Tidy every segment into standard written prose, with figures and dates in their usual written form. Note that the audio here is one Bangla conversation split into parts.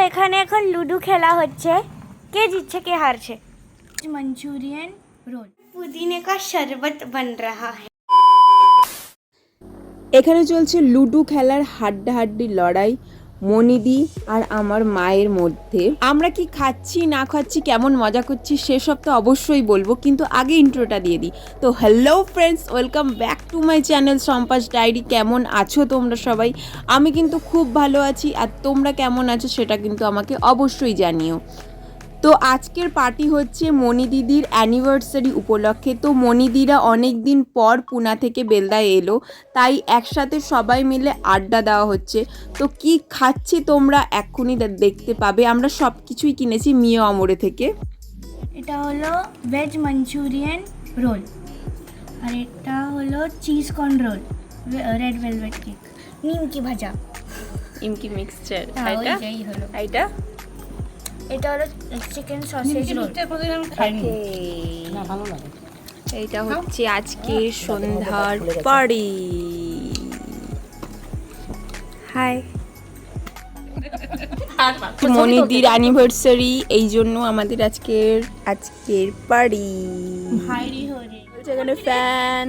এখানে এখন লুডো খেলা হচ্ছে। কে জিতছে কে হারছে? मंचूरियन रोल, पुदीने का शरबत बन रहा है। এখানে চলছে লুডো খেলার হাড্ডাহাড্ডি লড়াই মনিদি আর আমার মায়ের মধ্যে। আমরা কি খাচ্ছি না খাচ্ছি, কেমন মজা করছি সেসব তো অবশ্যই বলবো, কিন্তু আগে ইন্ট্রোটা দিয়ে দিই। তো hello friends, welcome back to my channel সম্পাস ডায়েরি। কেমন আছো তোমরা সবাই? আমি কিন্তু খুব ভালো আছি, আর তোমরা কেমন আছো সেটা কিন্তু আমাকে অবশ্যই জানিও। তো আজকের পার্টি হচ্ছে মনি দিদির অ্যানিভার্সারি উপলক্ষে। তো মনি দিদিরা অনেক দিন পর পুনা থেকে বেলদায় এলো, তাই একসাথে সবাই মিলে আড্ডা দেওয়া হচ্ছে। তো কি খাচ্ছি তোমরা এক্ষুনি দেখতে পাবে। আমরা সব কিছুই কিনেছি মিও আমরে থেকে। এটা হলো ভেজ মাঞ্চুরিয়ান রোল, আর এটা হলো cheese corn roll, red velvet cake, নিমকি ভাজা, ইমকি মিক্সচার। ওইটাই হলো। এটা হলো চিকেন সসেজ রোল। এইটা হচ্ছে আজকে সন্ধ্যার পার্টি। হাই, মনিদির অ্যানিভার্সারি, এই জন্য আমাদের আজকের পার্টি। এখানে ফ্যান,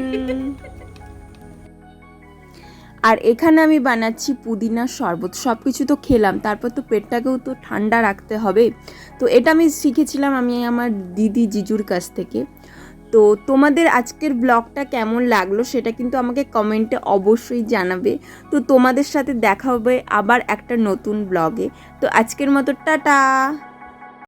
আর এখানে আমি বানাচ্ছি পুদিনার শরবত। সব কিছু তো খেলাম, তারপর তো পেটটাকেও তো ঠান্ডা রাখতে হবে। তো এটা আমি শিখেছিলাম আমি আমার দিদি জিজুর কাছ থেকে। তো তোমাদের আজকের ব্লগটা কেমন লাগলো সেটা কিন্তু আমাকে কমেন্টে অবশ্যই জানাবে। তো তোমাদের সাথে দেখা হবে আবার একটা নতুন ব্লগে। তো আজকের মতো টাটা।